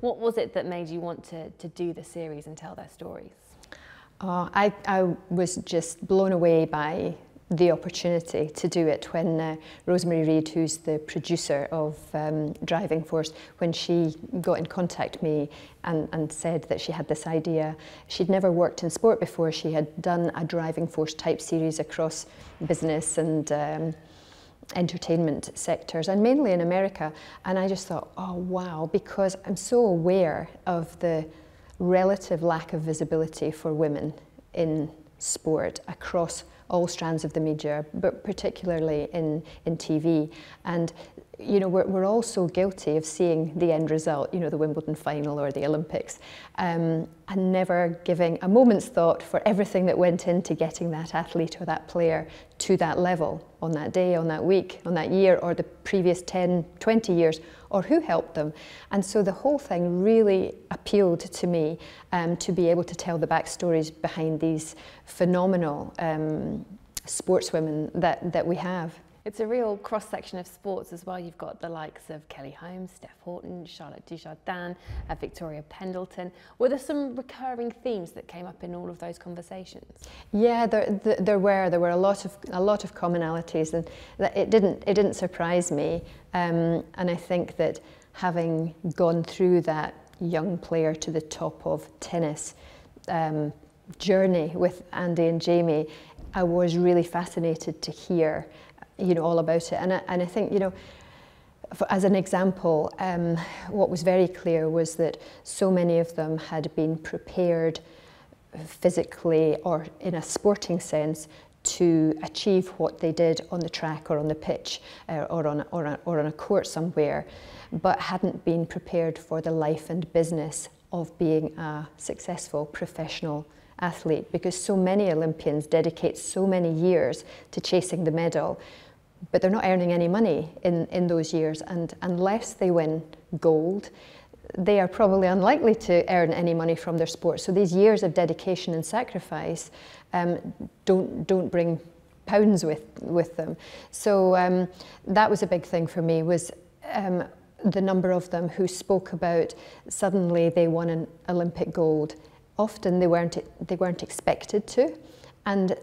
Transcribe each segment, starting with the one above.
What was it that made you want to do the series and tell their stories? I was just blown away by the opportunity to do it when Rosemary Reed, who's the producer of Driving Force, when she got in contact with me and said that she had this idea. She'd never worked in sport before. She had done a Driving Force type series across business and entertainment sectors, and mainly in America. And I just thought, oh wow, because I'm so aware of the relative lack of visibility for women in sport across all strands of the media, but particularly in TV. And you know, we're all so guilty of seeing the end result, you know, the Wimbledon final or the Olympics, and never giving a moment's thought for everything that went into getting that athlete or that player to that level on that day, on that week, on that year, or the previous 10, 20 years, or who helped them. And so the whole thing really appealed to me, to be able to tell the backstories behind these phenomenal sportswomen that we have. It's a real cross-section of sports as well. You've got the likes of Kelly Holmes, Steph Houghton, Charlotte Dujardin, Victoria Pendleton. Were there some recurring themes that came up in all of those conversations? Yeah, there were a lot of commonalities, and it didn't surprise me. And I think that having gone through that young player to the top of tennis journey with Andy and Jamie, I was really fascinated to hear, you know, all about it. And I think, you know, as an example, what was very clear was that so many of them had been prepared physically or in a sporting sense to achieve what they did on the track or on the pitch or on a court somewhere, but hadn't been prepared for the life and business of being a successful professional athlete, because so many Olympians dedicate so many years to chasing the medal, but they're not earning any money in those years, and unless they win gold, they are probably unlikely to earn any money from their sport. So these years of dedication and sacrifice don't bring pounds with them. So that was a big thing for me, was the number of them who spoke about suddenly they won an Olympic gold. Often they weren't expected to, and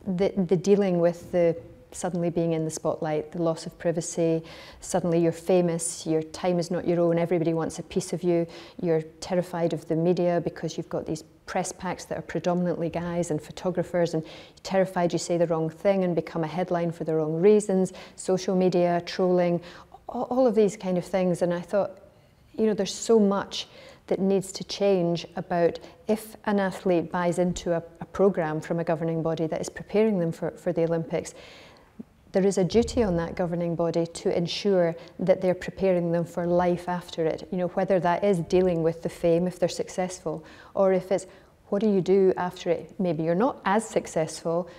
the dealing with the suddenly being in the spotlight, the loss of privacy, suddenly you're famous, your time is not your own, everybody wants a piece of you, you're terrified of the media because you've got these press packs that are predominantly guys and photographers, and you're terrified you say the wrong thing and become a headline for the wrong reasons, social media, trolling, all of these kind of things. And I thought, you know, there's so much that needs to change about if an athlete buys into a program from a governing body that is preparing them for the Olympics. There is a duty on that governing body to ensure that they're preparing them for life after it. You know, whether that is dealing with the fame if they're successful, or if it's what do you do after it? Maybe you're not as successful,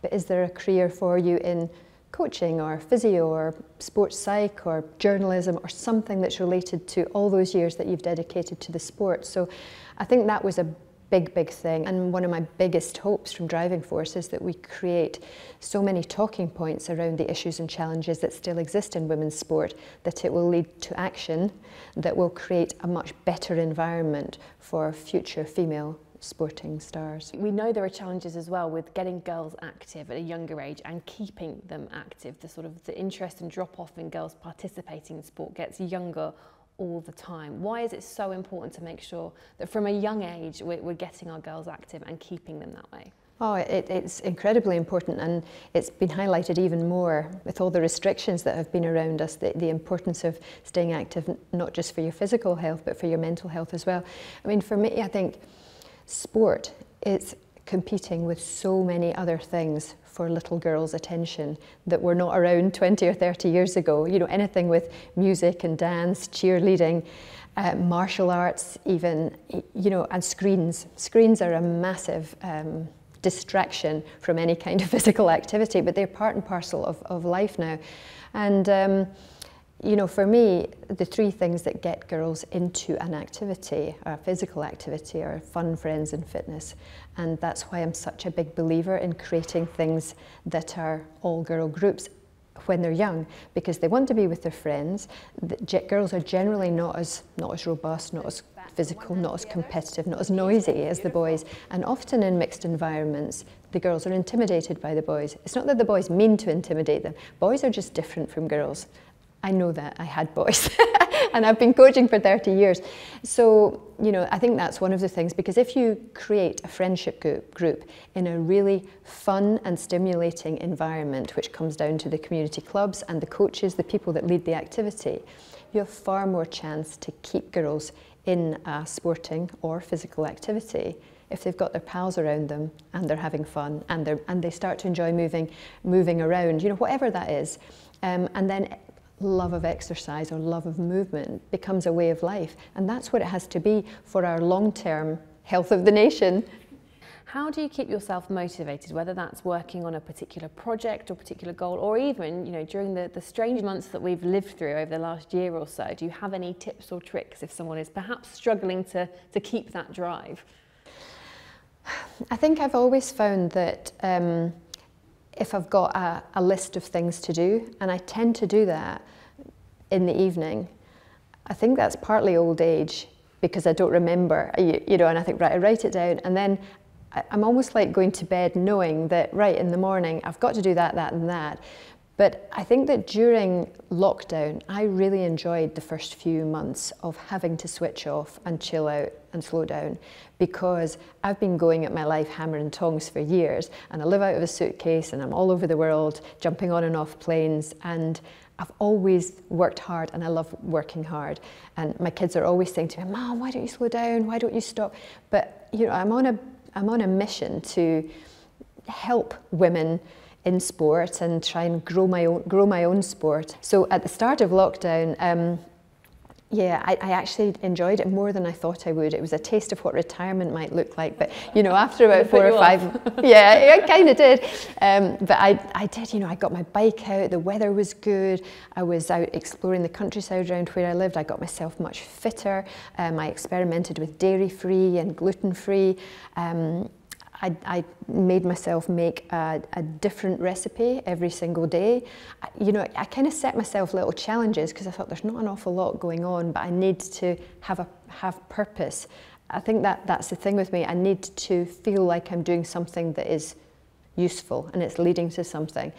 but is there a career for you in coaching or physio or sports psych or journalism or something that's related to all those years that you've dedicated to the sport? So I think that was a big thing, and one of my biggest hopes from Driving Force is that we create so many talking points around the issues and challenges that still exist in women's sport, that it will lead to action that will create a much better environment for future female sporting stars. We know there are challenges as well with getting girls active at a younger age and keeping them active. The interest and drop off in girls participating in sport gets younger all the time. Why is it so important to make sure that from a young age we're getting our girls active and keeping them that way? Oh, it's incredibly important, and it's been highlighted even more with all the restrictions that have been around us, the importance of staying active, not just for your physical health, but for your mental health as well. I mean, for me, I think sport is competing with so many other things for little girls' attention that were not around 20 or 30 years ago. You know, anything with music and dance, cheerleading, martial arts even, you know, and screens. Screens are a massive distraction from any kind of physical activity, but they're part and parcel of life now. And you know, for me, the three things that get girls into an activity, a physical activity, are fun, friends and fitness. And that's why I'm such a big believer in creating things that are all girl groups when they're young, because they want to be with their friends. Girls are generally not as robust, not as physical, not as competitive, not as noisy as the boys, and often in mixed environments the girls are intimidated by the boys. It's not that the boys mean to intimidate them. Boys are just different from girls. I know that. I had boys and I've been coaching for 30 years. So, you know, I think that's one of the things, because if you create a friendship group in a really fun and stimulating environment, which comes down to the community clubs and the coaches, the people that lead the activity, you have far more chance to keep girls in a sporting or physical activity if they've got their pals around them and they're having fun and they start to enjoy moving around, you know, whatever that is. And then love of exercise or love of movement becomes a way of life. And that's what it has to be for our long-term health of the nation. How do you keep yourself motivated, whether that's working on a particular project or particular goal, or even, you know, during the strange months that we've lived through over the last year or so? Do you have any tips or tricks if someone is perhaps struggling to keep that drive? I think I've always found that if I've got a list of things to do, and I tend to do that in the evening, I think that's partly old age, because I don't remember, you know, and I think, right, I write it down, and then I'm almost like going to bed knowing that, right, in the morning I've got to do that, that and that. But I think that during lockdown, I really enjoyed the first few months of having to switch off and chill out and slow down, because I've been going at my life hammer and tongs for years, and I live out of a suitcase and I'm all over the world, jumping on and off planes, and I've always worked hard and I love working hard. And my kids are always saying to me, Mom, why don't you slow down? Why don't you stop? But you know, I'm on a mission to help women in sport and try and grow my own sport. So at the start of lockdown, yeah, I actually enjoyed it more than I thought I would. It was a taste of what retirement might look like, but you know, after about 4 or 5, yeah, I kind of did. But I did, you know, I got my bike out, the weather was good, I was out exploring the countryside around where I lived, I got myself much fitter, I experimented with dairy-free and gluten-free. I made myself make a different recipe every single day. You know, I kind of set myself little challenges because I thought there's not an awful lot going on, but I need to have purpose. I think that's the thing with me. I need to feel like I'm doing something that is useful and it's leading to something.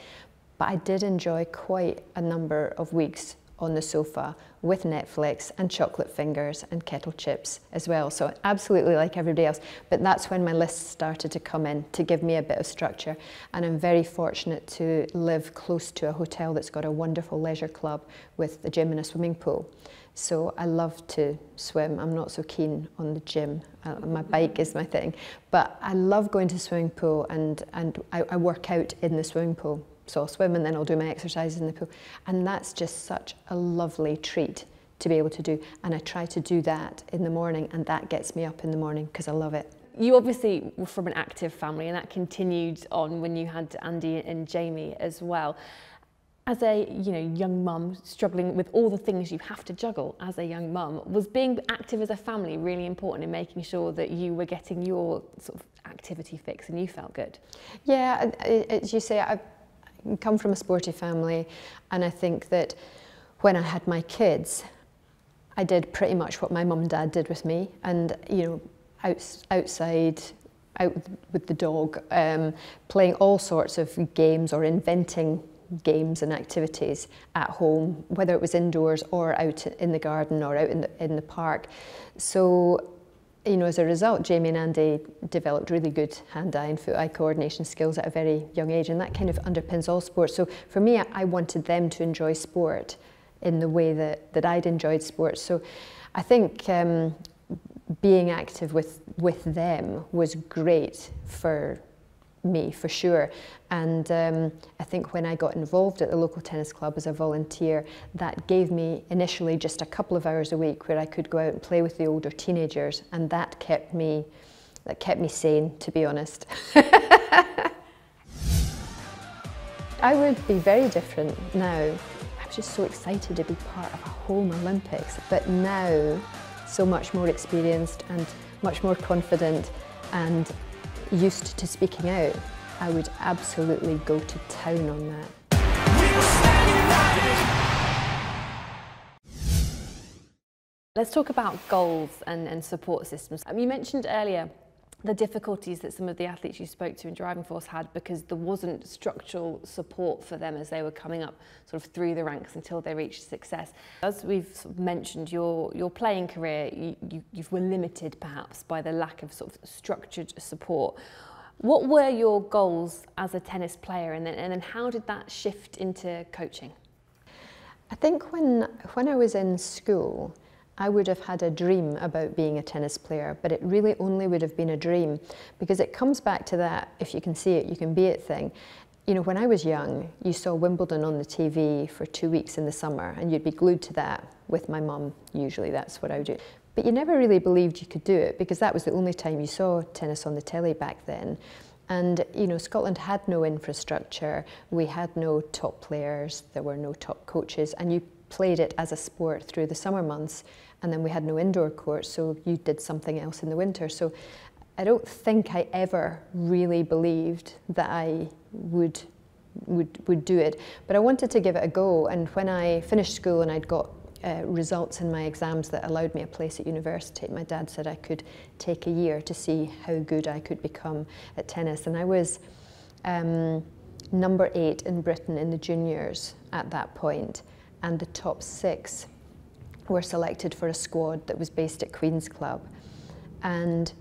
But I did enjoy quite a number of weeks on the sofa with Netflix and chocolate fingers and kettle chips as well. So absolutely like everybody else. But that's when my lists started to come in to give me a bit of structure. And I'm very fortunate to live close to a hotel that's got a wonderful leisure club with a gym and a swimming pool. So I love to swim. I'm not so keen on the gym. My bike is my thing. But I love going to the swimming pool, and I work out in the swimming pool. So I'll swim and then I'll do my exercises in the pool. And that's just such a lovely treat to be able to do. And I try to do that in the morning, and that gets me up in the morning because I love it. You obviously were from an active family, and that continued on when you had Andy and Jamie as well. As a young mum struggling with all the things you have to juggle as a young mum, was being active as a family really important in making sure that you were getting your sort of activity fix and you felt good? Yeah, as you say, I come from a sporty family, and I think that when I had my kids, I did pretty much what my mum and dad did with me, and you know, outside, out with the dog, playing all sorts of games or inventing games and activities at home, whether it was indoors or out in the garden or out in the park. So, you know, as a result, Jamie and Andy developed really good hand-eye and foot-eye coordination skills at a very young age, and that kind of underpins all sports. So for me, I wanted them to enjoy sport in the way that I'd enjoyed sport. So I think being active with them was great for me, for sure. And I think when I got involved at the local tennis club as a volunteer, that gave me initially just a couple of hours a week where I could go out and play with the older teenagers, and that kept me sane, to be honest. I would be very different now. I was just so excited to be part of a home Olympics, but now so much more experienced and much more confident and used to speaking out, I would absolutely go to town on that. Let's talk about goals and support systems. You mentioned earlier the difficulties that some of the athletes you spoke to in Driving Force had because there wasn't structural support for them as they were coming up sort of through the ranks until they reached success. As we've sort of mentioned, your playing career, you were limited perhaps by the lack of sort of structured support. What were your goals as a tennis player, and then how did that shift into coaching? I think when I was in school, I would have had a dream about being a tennis player, but it really only would have been a dream because it comes back to that, if you can see it, you can be it thing. You know, when I was young, you saw Wimbledon on the TV for 2 weeks in the summer and you'd be glued to that with my mum, usually that's what I would do. But you never really believed you could do it because that was the only time you saw tennis on the telly back then. And, you know, Scotland had no infrastructure, we had no top players, there were no top coaches, and you played it as a sport through the summer months, and then we had no indoor courts, so you did something else in the winter. So I don't think I ever really believed that I would do it, but I wanted to give it a go. And when I finished school and I'd got results in my exams that allowed me a place at university, my dad said I could take a year to see how good I could become at tennis. And I was number 8 in Britain in the juniors at that point, and the top 6 were selected for a squad that was based at Queen's Club. And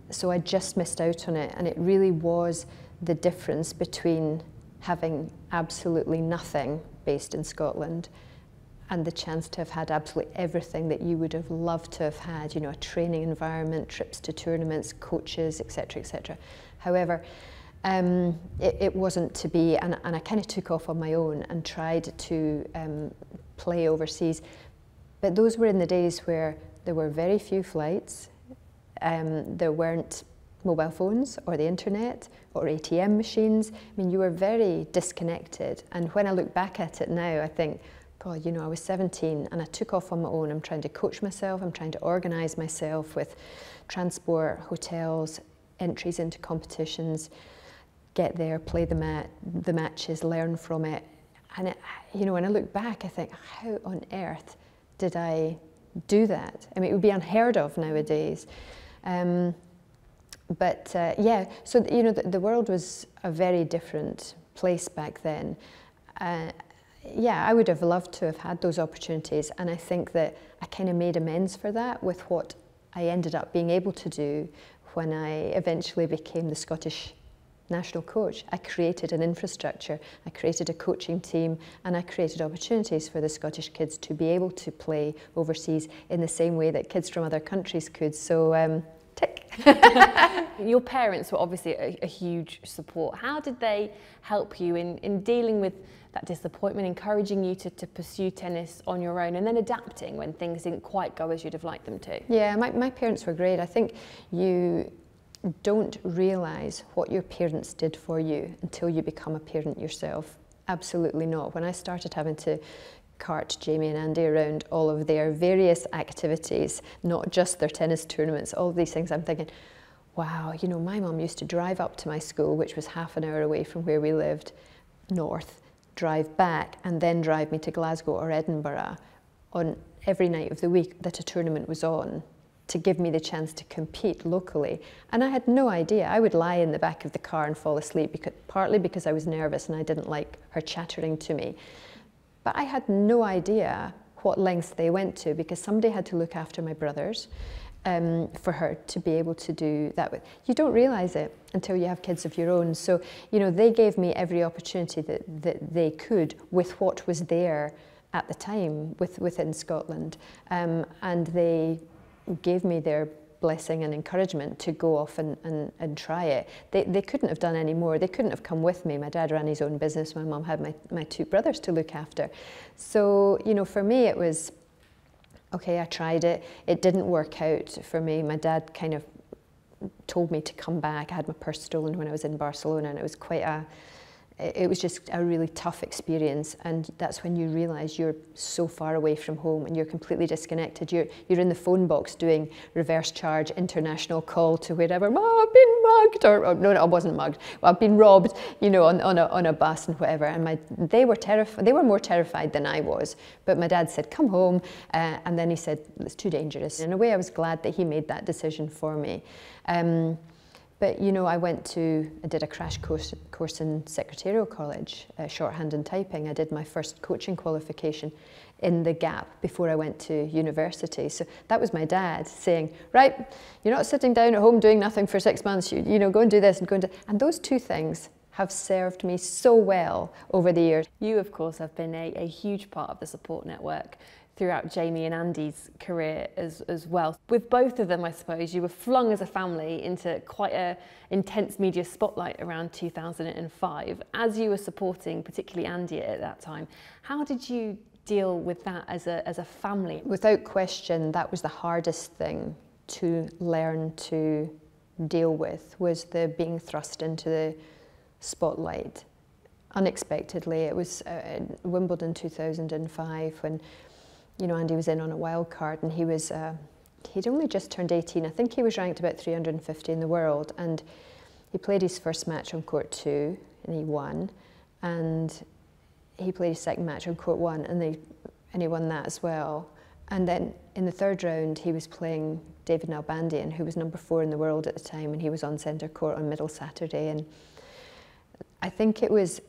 so I just missed out on it, and it really was the difference between having absolutely nothing based in Scotland and the chance to have had absolutely everything that you would have loved to have had, you know, a training environment, trips to tournaments, coaches, etc., etc. However, it wasn't to be, and I kind of took off on my own and tried to play overseas. But those were in the days where there were very few flights, there weren't mobile phones or the internet or ATM machines. I mean, you were very disconnected. And when I look back at it now, I think, God, you know, I was 17 and I took off on my own. I'm trying to coach myself, I'm trying to organise myself with transport, hotels, entries into competitions, get there, play the matches, learn from it. And it, you know, when I look back, I think, how on earth did I do that? I mean, it would be unheard of nowadays. Yeah, so, you know, the world was a very different place back then. Yeah, I would have loved to have had those opportunities, and I think that I kind of made amends for that with what I ended up being able to do when I eventually became the Scottish national coach. I created an infrastructure, I created a coaching team, and I created opportunities for the Scottish kids to be able to play overseas in the same way that kids from other countries could. So, tick. Your parents were obviously a huge support. How did they help you in dealing with that disappointment, encouraging you to pursue tennis on your own, and then adapting when things didn't quite go as you'd have liked them to? Yeah, my parents were great. I think you don't realise what your parents did for you until you become a parent yourself. Absolutely not. When I started having to cart Jamie and Andy around all of their various activities, not just their tennis tournaments, all of these things, I'm thinking, wow, you know, my mum used to drive up to my school, which was half an hour away from where we lived, north, drive back, and then drive me to Glasgow or Edinburgh on every night of the week that a tournament was on, to give me the chance to compete locally. And I had no idea. I would lie in the back of the car and fall asleep, partly because I was nervous and I didn't like her chattering to me. But I had no idea what lengths they went to, because somebody had to look after my brothers for her to be able to do that. You don't realise it until you have kids of your own. So, you know, they gave me every opportunity that they could with what was there at the time within Scotland. And they gave me their blessing and encouragement to go off and try it. They couldn't have done any more. They couldn't have come with me. My dad ran his own business. My mum had my 2 brothers to look after. So, you know, for me it was, okay, I tried it. It didn't work out for me. My dad kind of told me to come back. I had my purse stolen when I was in Barcelona, and it was quite it was just a really tough experience, and that's when you realise you're so far away from home and you're completely disconnected. You're in the phone box doing reverse charge international call to wherever. Oh, I've been mugged, or no, I wasn't mugged. Well, I've been robbed, you know, on a bus and whatever. And they were terrified. They were more terrified than I was. But my dad said, "Come home," and then he said, "It's too dangerous." In a way, I was glad that he made that decision for me. But you know, I did a crash course in secretarial college, shorthand and typing. I did my first coaching qualification in the gap before I went to university. So that was my dad saying, "Right, you're not sitting down at home doing nothing for 6 months. You know, go and do this and go and do." And those two things have served me so well over the years. You, of course, have been a huge part of the support network throughout Jamie and Andy's career as well. With both of them, I suppose, you were flung as a family into quite an intense media spotlight around 2005. As you were supporting, particularly Andy at that time, how did you deal with that as a family? Without question, that was the hardest thing to learn to deal with, was the being thrust into the spotlight unexpectedly. It was Wimbledon 2005 when, you know, Andy was in on a wild card, and he'd only just turned 18. I think he was ranked about 350 in the world, and he played his first match on court 2 and he won, and he played his second match on court 1 and he won that as well. And then in the third round he was playing David Nalbandian, who was number 4 in the world at the time, and he was on centre court on Middle Saturday. And I think it was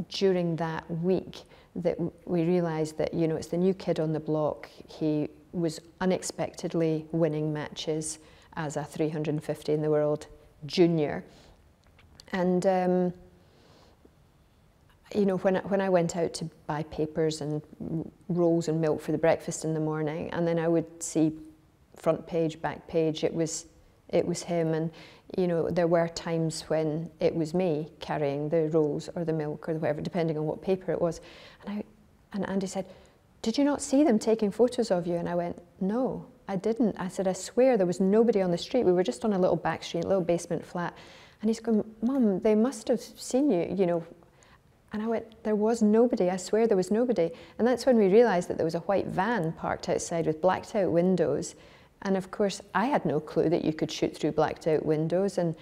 during that week that we realised that, you know, it's the new kid on the block. He was unexpectedly winning matches as a 350 in the world junior. And, you know, when I went out to buy papers and rolls and milk for the breakfast in the morning, and then I would see front page, back page, it was him. And, you know, there were times when it was me carrying the rolls or the milk or whatever, depending on what paper it was. And Andy said, "Did you not see them taking photos of you?" And I went, "No, I didn't." I said, "I swear there was nobody on the street. We were just on a little back street, a little basement flat." And he's going, "Mum, they must have seen you, you know." And I went, "There was nobody, I swear there was nobody." And that's when we realised that there was a white van parked outside with blacked out windows. And of course, I had no clue that you could shoot through blacked out windows, and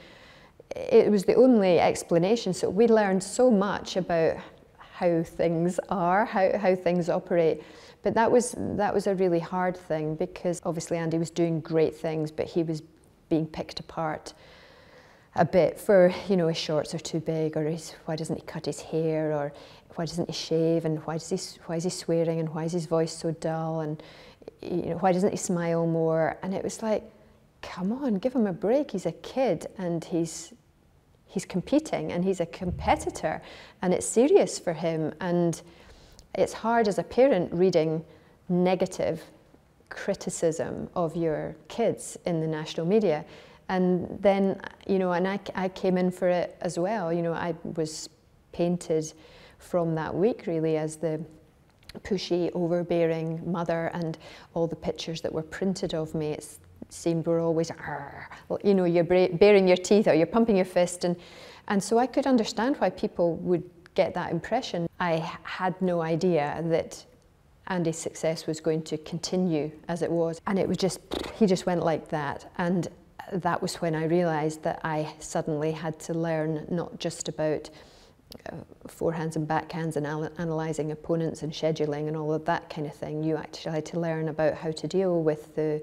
it was the only explanation. So we learned so much about how things are, how things operate. But that was a really hard thing, because obviously Andy was doing great things, but he was being picked apart a bit for, you know, his shorts are too big, or why doesn't he cut his hair, or why doesn't he shave, and why is he swearing, and why is his voice so dull, and, you know, why doesn't he smile more? And it was like, come on, give him a break. He's a kid, and he's competing, and he's a competitor, and it's serious for him. And it's hard as a parent reading negative criticism of your kids in the national media. And then, you know, and I came in for it as well. You know, I was painted from that week really as the pushy, overbearing mother, and all the pictures that were printed of me, it seemed were always, you know, you're baring your teeth or you're pumping your fist. And so I could understand why people would get that impression. I had no idea that Andy's success was going to continue as it was. And it was just, he just went like that. And that was when I realised that I suddenly had to learn not just about forehands and backhands and analysing opponents and scheduling and all of that kind of thing. You actually had to learn about how to deal with the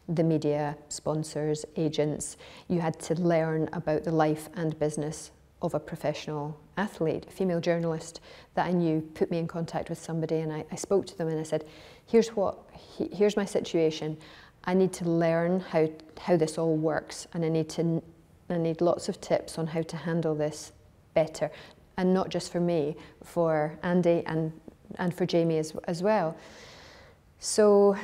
media, sponsors, agents. You had to learn about the life and business of a professional athlete. A female journalist that I knew put me in contact with somebody, and I spoke to them and I said, here's my situation. I need to learn how this all works, and I need lots of tips on how to handle this better. And not just for me, for Andy and for Jamie as well. So,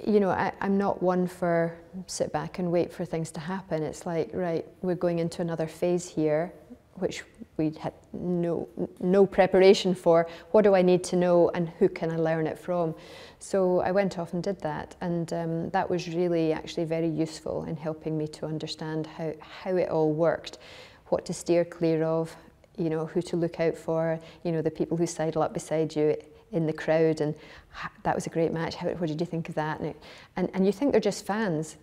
you know, I'm not one for sit back and wait for things to happen. It's like, right, we're going into another phase here, which we had no preparation for. What do I need to know, and who can I learn it from? So I went off and did that, and that was really actually very useful in helping me to understand how it all worked, what to steer clear of, you know, who to look out for, you know, the people who sidle up beside you in the crowd, and that was a great match, what did you think of that? And you think they're just fans,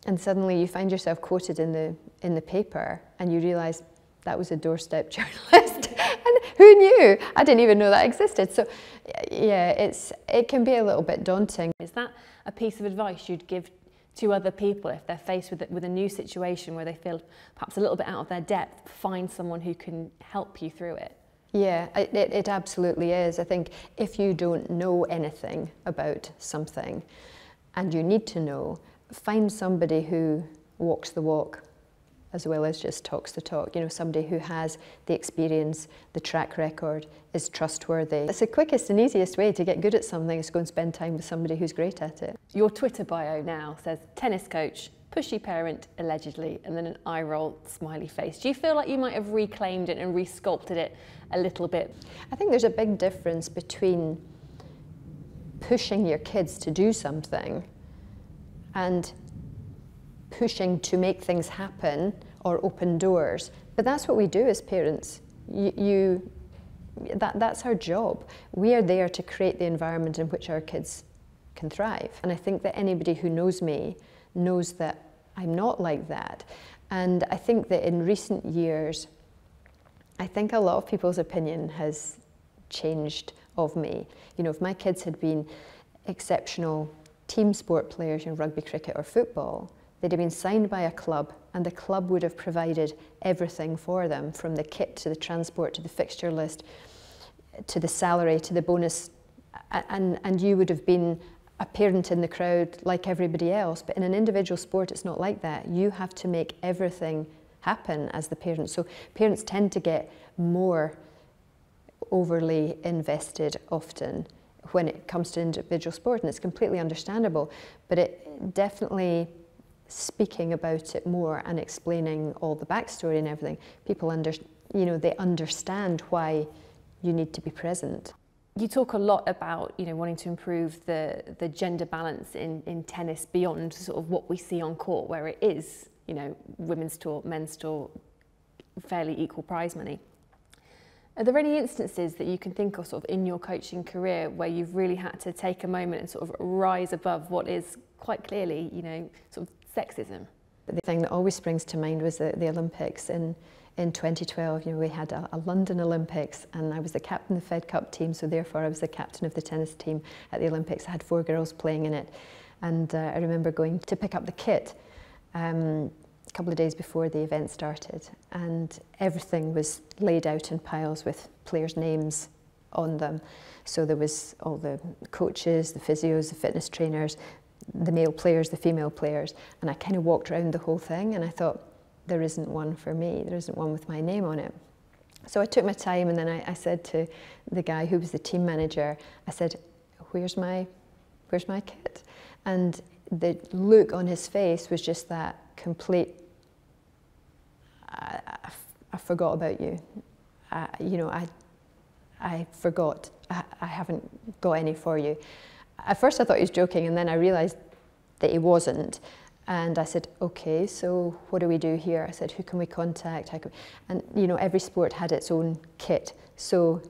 and suddenly you find yourself quoted in the paper, and you realise that was a doorstep journalist. And who knew? I didn't even know that existed. So yeah, it can be a little bit daunting. Is that a piece of advice you'd give to other people if they're faced with a new situation where they feel perhaps a little bit out of their depth? Find someone who can help you through it. Yeah, it absolutely is. I think if you don't know anything about something and you need to know, find somebody who walks the walk as well as just talks the talk. You know, somebody who has the experience, the track record, is trustworthy. It's the quickest and easiest way to get good at something, is go and spend time with somebody who's great at it. Your Twitter bio now says tennis coach, pushy parent, allegedly, and then an eye roll smiley face. Do you feel like you might have reclaimed it and resculpted it a little bit? I think there's a big difference between pushing your kids to do something and pushing to make things happen or open doors. But that's what we do as parents. That's our job. We are there to create the environment in which our kids can thrive. And I think that anybody who knows me knows that I'm not like that. And I think that in recent years, I think a lot of people's opinion has changed of me. You know, if my kids had been exceptional team sport players in rugby, cricket or football, they'd have been signed by a club, and the club would have provided everything for them, from the kit to the transport to the fixture list to the salary to the bonus, and you would have been a parent in the crowd like everybody else. But in an individual sport, it's not like that. You have to make everything happen as the parent. So parents tend to get more overly invested often when it comes to individual sport, and it's completely understandable. But it definitely, speaking about it more and explaining all the backstory and everything, people they understand why you need to be present. You talk a lot about, you know, wanting to improve the gender balance in tennis beyond sort of what we see on court, where it is, you know, women's tour, men's tour, fairly equal prize money. Are there any instances that you can think of sort of in your coaching career where you've really had to take a moment and sort of rise above what is quite clearly, you know, sort of sexism? The thing that always springs to mind was the Olympics in 2012. You know, we had a London Olympics, and I was the captain of the Fed Cup team, so therefore I was the captain of the tennis team at the Olympics. I had 4 girls playing in it, and I remember going to pick up the kit a couple of days before the event started, and everything was laid out in piles with players' names on them. So there was all the coaches, the physios, the fitness trainers, the male players, the female players, and I kind of walked around the whole thing, and I thought, there isn't one for me, there isn't one with my name on it. So I took my time, and then I said to the guy who was the team manager, I said, where's my kit? And the look on his face was just that complete, I forgot about you. I forgot, I haven't got any for you. At first I thought he was joking, and then I realised that he wasn't. And I said, okay, so what do we do here? I said, who can we contact? And you know, every sport had its own kit, so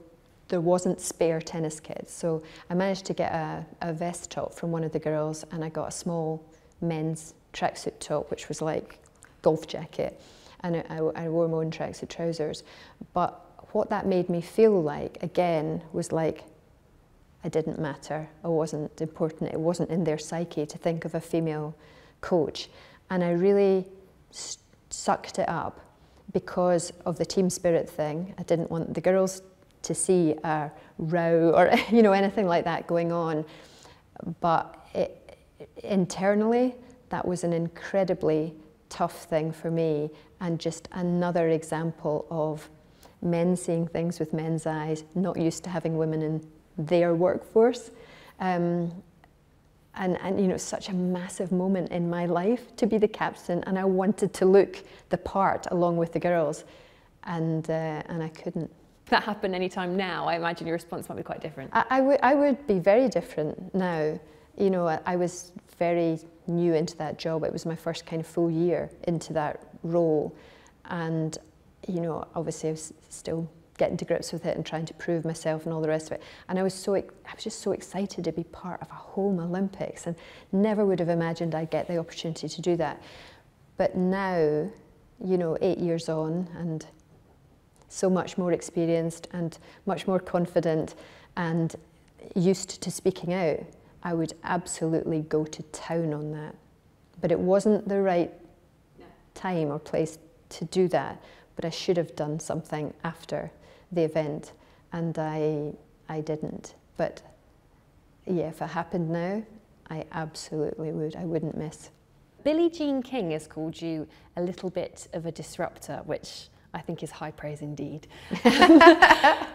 there wasn't spare tennis kits. So I managed to get a vest top from one of the girls, and I got a small men's tracksuit top, which was like golf jacket, and I wore my own tracksuit trousers. But what that made me feel like, again, was like I didn't matter, I wasn't important, it wasn't in their psyche to think of a female coach. And I really sucked it up because of the team spirit thing. I didn't want the girls to see a row or anything like that going on. But internally, that was an incredibly tough thing for me, and just another example of men seeing things with men's eyes, not used to having women in their workforce. And such a massive moment in my life to be the captain, and I wanted to look the part along with the girls, and I couldn't. If that happened any time now, I imagine your response might be quite different. I would be very different now. You know, I was very new into that job. It was my first kind of full year into that role, and you know, obviously I was still getting to grips with it and trying to prove myself and all the rest of it. And I was just so excited to be part of a home Olympics, and never would have imagined I'd get the opportunity to do that. But now, you know, 8 years on, and so much more experienced and much more confident and used to speaking out, I would absolutely go to town on that. But it wasn't the right time or place to do that, but I should have done something after the event, and I didn't. But yeah, if it happened now, I absolutely would. I wouldn't miss. Billie Jean King has called you a little bit of a disruptor, which I think is high praise indeed.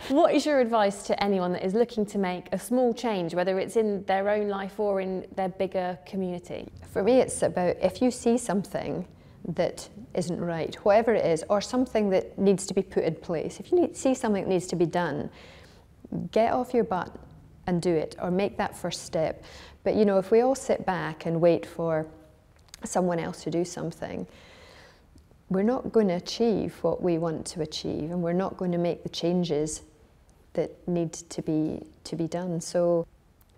What is your advice to anyone that is looking to make a small change, whether it's in their own life or in their bigger community? For me, it's about, if you see something that isn't right, whatever it is, or something that needs to be put in place, if you see something that needs to be done, get off your butt and do it, or make that first step. But you know, if we all sit back and wait for someone else to do something, we're not going to achieve what we want to achieve, and we're not going to make the changes that need to be done. So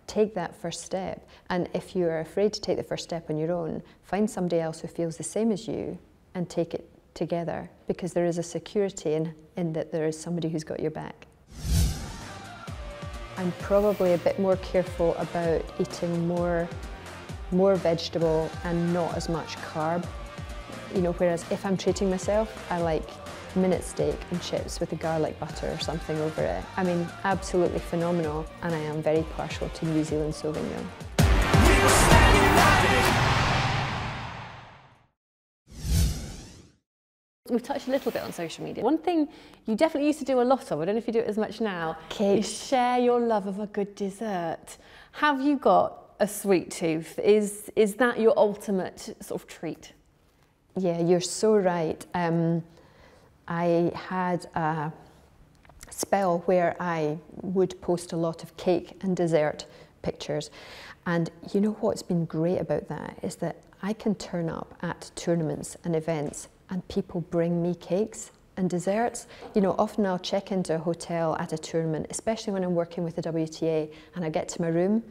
take that first step. And if you're afraid to take the first step on your own, find somebody else who feels the same as you and take it together, because there is a security in that there is somebody who's got your back. I'm probably a bit more careful about eating more vegetable and not as much carb. You know, whereas if I'm treating myself, I like minute steak and chips with a garlic butter or something over it. I mean, absolutely phenomenal, and I am very partial to New Zealand Sauvignon. We've touched a little bit on social media. One thing you definitely used to do a lot of, I don't know if you do it as much now, is share your love of a good dessert. Have you got a sweet tooth? Is that your ultimate sort of treat? Yeah, you're so right. I had a spell where I would post a lot of cake and dessert pictures. And you know what's been great about that is that I can turn up at tournaments and events and people bring me cakes and desserts. You know, often I'll check into a hotel at a tournament, especially when I'm working with the WTA, and I get to my room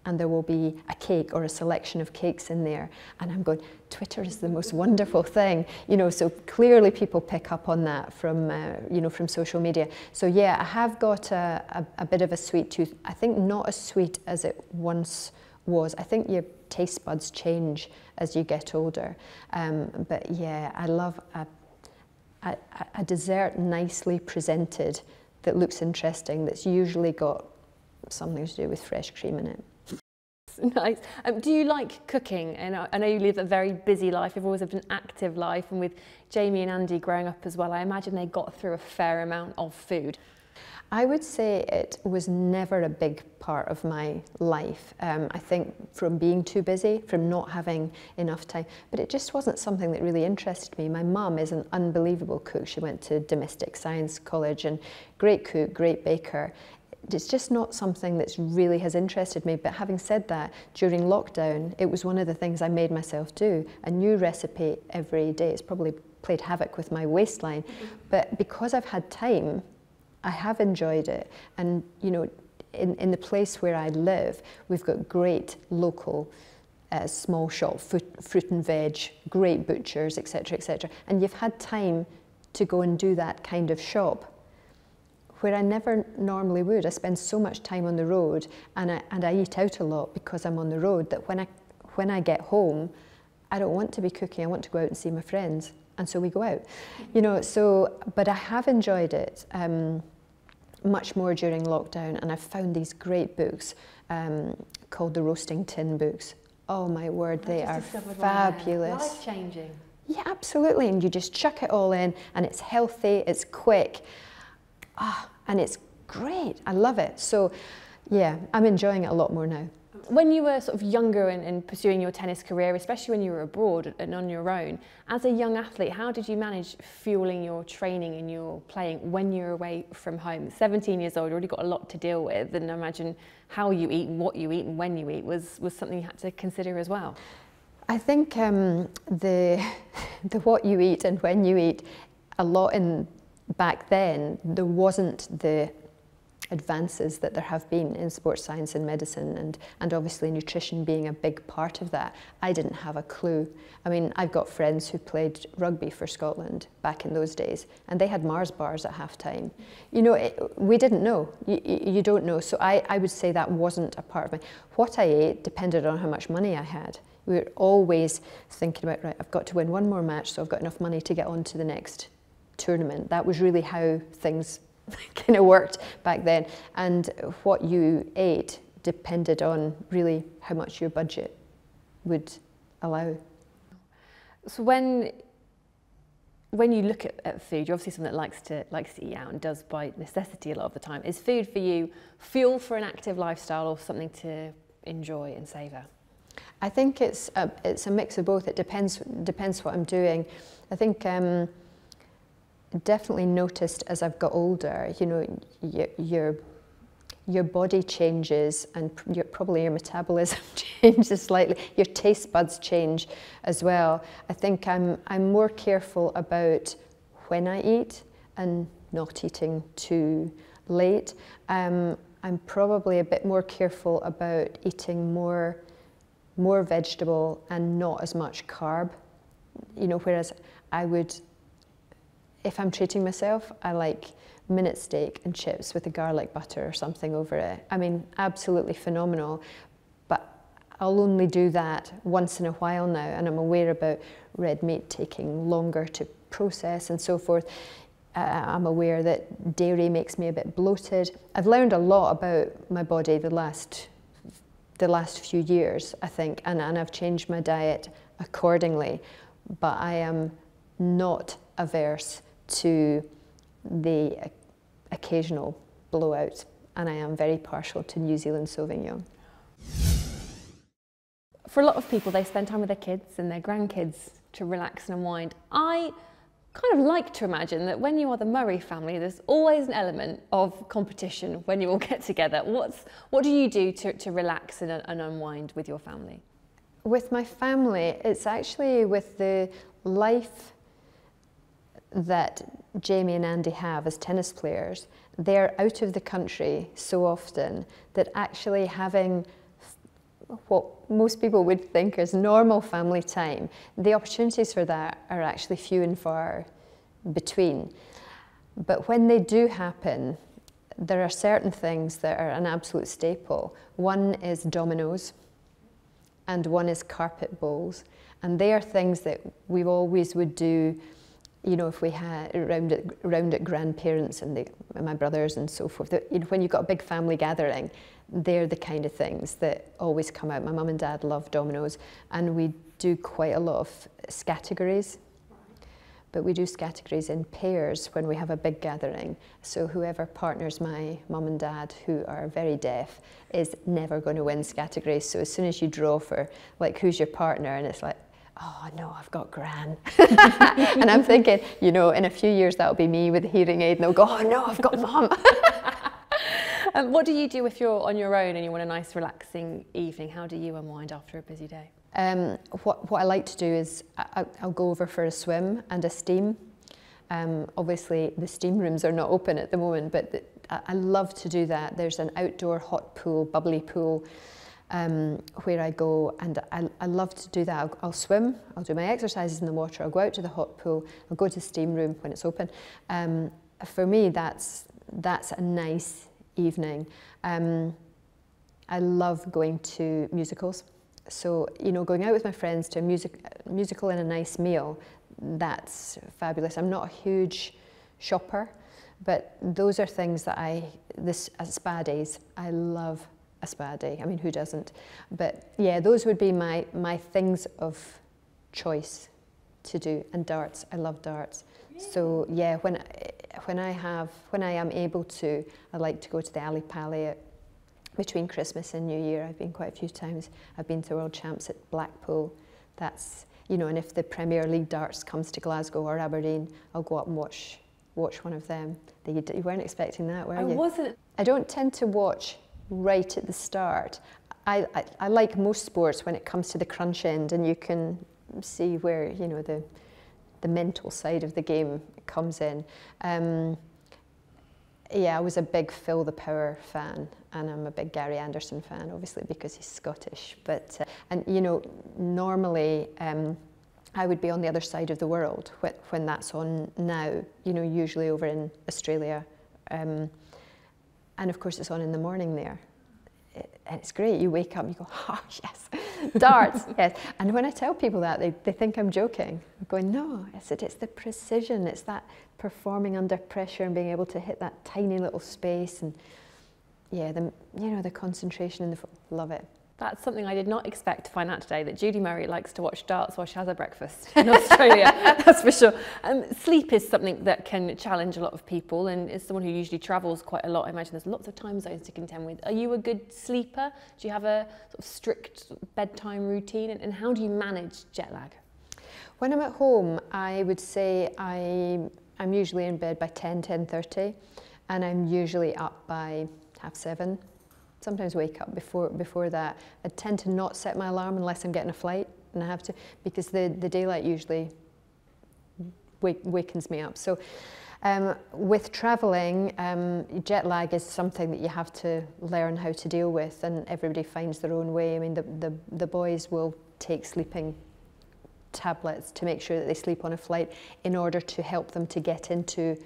and there will be a cake or a selection of cakes in there. And I'm going, Twitter is the most wonderful thing. You know, so clearly people pick up on that from, you know, from social media. So yeah, I have got a bit of a sweet tooth. I think not as sweet as it once was. I think your taste buds change as you get older. But yeah, I love a dessert nicely presented that looks interesting, that's usually got something to do with fresh cream in it. Nice. Do you like cooking? And I know you live a very busy life. You've always lived an active life, and with Jamie and Andy growing up as well, I imagine they got through a fair amount of food. I would say it was never a big part of my life. I think from being too busy, from not having enough time, but it just wasn't something that really interested me. My mum is an unbelievable cook. She went to Domestic Science College, and great cook, great baker. It's just not something that's really has interested me. But having said that, during lockdown, it was one of the things I made myself do, a new recipe every day. It's probably played havoc with my waistline, but because I've had time, I have enjoyed it. And you know, in the place where I live, we've got great local small shop, fruit and veg, great butchers, etc., etc. And you've had time to go and do that kind of shop, where I never normally would. I spend so much time on the road, and I eat out a lot because I'm on the road, that when I get home, I don't want to be cooking. I want to go out and see my friends, and so we go out. You know, so, but I have enjoyed it much more during lockdown, and I've found these great books called the Roasting Tin books. Oh my word, they are fabulous. Life-changing. Yeah, absolutely, and you just chuck it all in, and it's healthy, it's quick. And it's great. I love it. So, yeah, I'm enjoying it a lot more now. When you were sort of younger and pursuing your tennis career, especially when you were abroad and on your own, as a young athlete, how did you manage fueling your training and your playing when you're away from home? 17 years old, you already got a lot to deal with, and I imagine how you eat, what you eat, and when you eat was something you had to consider as well. I think the what you eat and when you eat, a lot back then, there wasn't the advances that there have been in sports science and medicine, and obviously nutrition being a big part of that. I didn't have a clue. I mean, I've got friends who played rugby for Scotland back in those days, and they had Mars bars at half-time. You know, we didn't know. You don't know. So I would say that wasn't a part of me. What I ate depended on how much money I had. We were always thinking about, right, I've got to win one more match, so I've got enough money to get on to the next tournament. That was really how things kind of worked back then, and what you ate depended on really how much your budget would allow. So when you look at food, you're obviously someone that likes to eat out and does by necessity a lot of the time. Is food for you fuel for an active lifestyle or something to enjoy and savour? I think it's a mix of both. It depends what I'm doing. I think definitely noticed as I've got older, you know, your body changes, and probably your metabolism changes slightly. Your taste buds change as well. I think I'm more careful about when I eat and not eating too late. I'm probably a bit more careful about eating more vegetable and not as much carb. You know, whereas I would, if I'm treating myself, I like minute steak and chips with a garlic butter or something over it. I mean, absolutely phenomenal, but I'll only do that once in a while now, and I'm aware about red meat taking longer to process and so forth. I'm aware that dairy makes me a bit bloated. I've learned a lot about my body the last few years, I think, and I've changed my diet accordingly, but I am not averse to the occasional blowout, and I am very partial to New Zealand Sauvignon. For a lot of people, they spend time with their kids and their grandkids to relax and unwind. I kind of like to imagine that when you are the Murray family, there's always an element of competition when you all get together. What do you do to relax and unwind with your family? With my family, it's actually with the life that Jamie and Andy have as tennis players. They're out of the country so often that actually having what most people would think is normal family time, the opportunities for that are actually few and far between. But when they do happen, there are certain things that are an absolute staple. One is dominoes, and one is carpet bowls. And they are things that we always would do, you know, if we had around at grandparents and my brothers and so forth. When you've got a big family gathering, they're the kind of things that always come out. My mum and dad love dominoes, and we do quite a lot of scattergories. But we do scattergories in pairs when we have a big gathering. So whoever partners my mum and dad, who are very deaf, is never going to win scattergories. So as soon as you draw for, like, who's your partner, and it's like, oh no, I've got Gran. And I'm thinking, you know, in a few years that'll be me with a hearing aid, and they'll go, oh no, I've got Mum. What do you do if you're on your own and you want a nice relaxing evening? How do you unwind after a busy day? What I like to do is I'll go over for a swim and a steam. Obviously the steam rooms are not open at the moment, but I love to do that. There's an outdoor hot pool, bubbly pool, where I go, and I love to do that. I'll swim, I'll do my exercises in the water, I'll go out to the hot pool, I'll go to the steam room when it's open. For me, that's a nice evening. I love going to musicals. So, you know, going out with my friends to a musical and a nice meal, that's fabulous. I'm not a huge shopper, but those are things that spa days, I love a spa day. I mean, who doesn't? But yeah, those would be my things of choice to do. And darts, I love darts. Yeah. So yeah, when I am able to, I like to go to the Ali Pali between Christmas and New Year. I've been quite a few times. I've been to World Champs at Blackpool. That's, you know, and if the Premier League darts comes to Glasgow or Aberdeen, I'll go up and watch one of them. You weren't expecting that, were you? I wasn't. I don't tend to watch right at the start. I like most sports when it comes to the crunch end, and you can see where, you know, the mental side of the game comes in. Yeah, I was a big Phil the Power fan, and I'm a big Gary Anderson fan, obviously, because he's Scottish. But, and you know, normally I would be on the other side of the world when that's on now, you know, usually over in Australia. And of course it's on in the morning there. And it's great, you wake up, you go, oh yes, darts, yes. And when I tell people that, they think I'm joking. I'm going, no, it's the precision, it's that performing under pressure and being able to hit that tiny little space, and yeah, the concentration in the, love it. That's something I did not expect to find out today, that Judy Murray likes to watch darts while she has her breakfast in Australia, that's for sure. Sleep is something that can challenge a lot of people, and as someone who usually travels quite a lot, I imagine there's lots of time zones to contend with. Are you a good sleeper? Do you have a sort of strict bedtime routine, and how do you manage jet lag? When I'm at home, I would say I'm usually in bed by 10:30, and I'm usually up by 7:30. Sometimes wake up before that. I tend to not set my alarm unless I'm getting a flight, and I have to, because the daylight usually wakens me up. So with traveling, jet lag is something that you have to learn how to deal with, and everybody finds their own way. I mean, the boys will take sleeping tablets to make sure that they sleep on a flight in order to help them to get into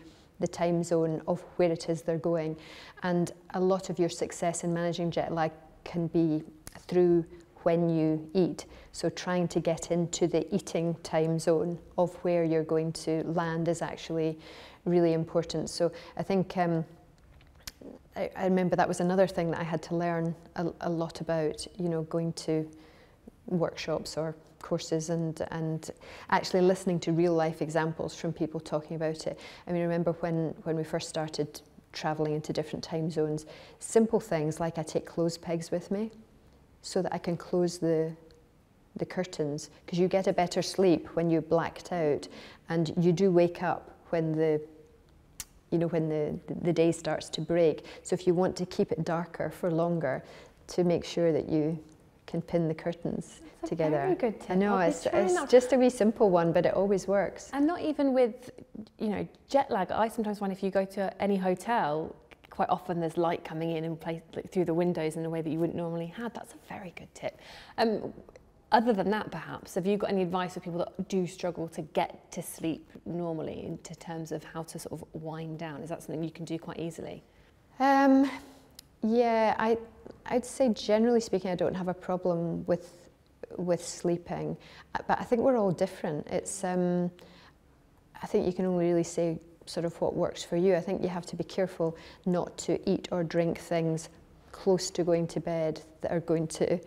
the time zone of where it is they're going. And a lot of your success in managing jet lag can be through when you eat. So trying to get into the eating time zone of where you're going to land is actually really important. So I think I remember that was another thing that I had to learn a lot about, you know, going to workshops or courses and actually listening to real life examples from people talking about it. I mean, I remember when we first started traveling into different time zones, simple things like I take clothes pegs with me so that I can close the curtains, because you get a better sleep when you're blacked out, and you do wake up when the day starts to break. So if you want to keep it darker for longer, to make sure that you can pin the curtains together. Very good tip. I know, it's just a wee simple one, but it always works. And not even with, you know, jet lag. I sometimes find if you go to any hotel, quite often there's light coming in and through the windows in a way that you wouldn't normally have. That's a very good tip. Other than that, perhaps, have you got any advice for people that do struggle to get to sleep normally, in terms of how to sort of wind down? Is that something you can do quite easily? Yeah, I'd say generally speaking, I don't have a problem with sleeping, but I think we're all different. It's I think you can only really say sort of what works for you. I think you have to be careful not to eat or drink things close to going to bed that are going to,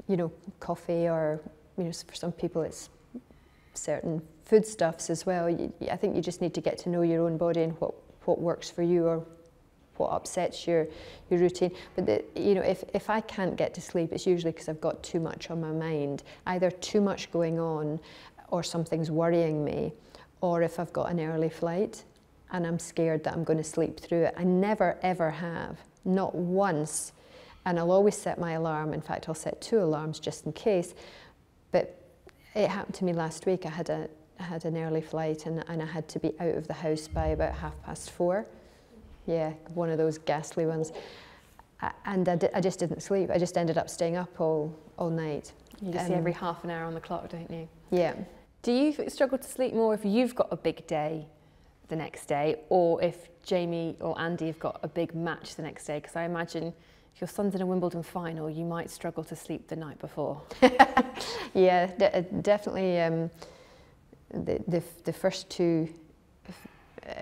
you know, coffee, or, you know, for some people it's certain foodstuffs as well. I think you just need to get to know your own body and what works for you, or what upsets your routine. But you know, if I can't get to sleep, it's usually because I've got too much on my mind, either too much going on, or something's worrying me, or if I've got an early flight and I'm scared that I'm going to sleep through it. I never ever have, not once, and I'll always set my alarm. In fact, I'll set 2 alarms just in case. But it happened to me last week. I had an early flight, and I had to be out of the house by about 4:30. Yeah, one of those ghastly ones. And I just didn't sleep. I just ended up staying up all night. You just see every half an hour on the clock, don't you? Yeah. Do you struggle to sleep more if you've got a big day the next day, or if Jamie or Andy have got a big match the next day? Because I imagine if your son's in a Wimbledon final, you might struggle to sleep the night before. Yeah, definitely. The first 2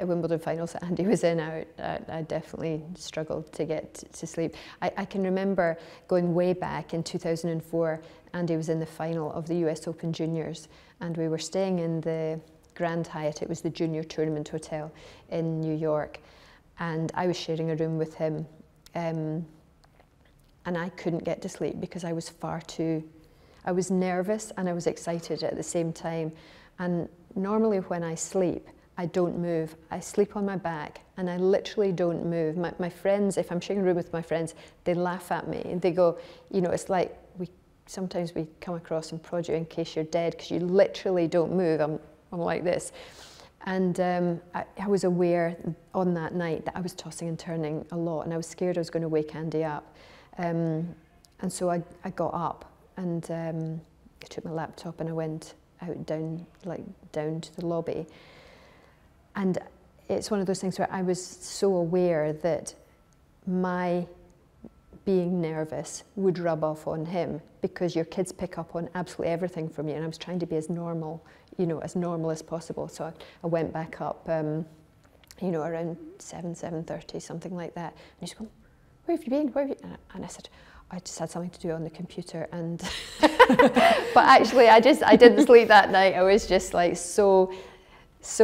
Wimbledon finals that Andy was in, I definitely struggled to get to sleep. I can remember going way back in 2004, Andy was in the final of the US Open Juniors, and we were staying in the Grand Hyatt. It was the junior tournament hotel in New York, and I was sharing a room with him, and I couldn't get to sleep because I was I was nervous and I was excited at the same time. And normally when I sleep, I don't move. I sleep on my back and I literally don't move. My friends, if I'm sharing a room with my friends, they laugh at me and they go, you know, it's like sometimes we come across and prod you in case you're dead because you literally don't move. I'm like this. And I was aware on that night that I was tossing and turning a lot, and I was scared I was going to wake Andy up. And so I got up and I took my laptop and I went out down to the lobby. And it's one of those things where I was so aware that my being nervous would rub off on him, because your kids pick up on absolutely everything from you, and I was trying to be as normal, as normal as possible. So I went back up, around 7:30, something like that. And he's going, "Where have you been? Where have you?" And I said, "I just had something to do on the computer." And but actually, I didn't sleep that night. I was just like so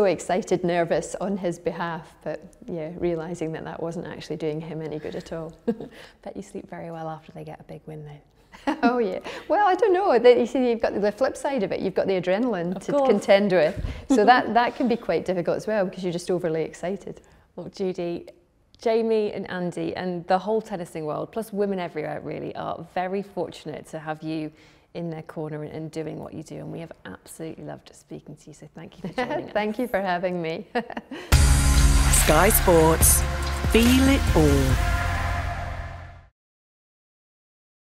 excited, nervous on his behalf, but yeah, realising that wasn't actually doing him any good at all. Bet you sleep very well after they get a big win though. Oh yeah, well I don't know, you see you've got the flip side of it, you've got the adrenaline to contend with, so that can be quite difficult as well, because you're just overly excited. Well, Judy, Jamie and Andy and the whole tennising world, plus women everywhere really, are very fortunate to have you in their corner and doing what you do, and we have absolutely loved speaking to you, so thank you for joining us. Thank you for having me. Sky Sports. Feel it all.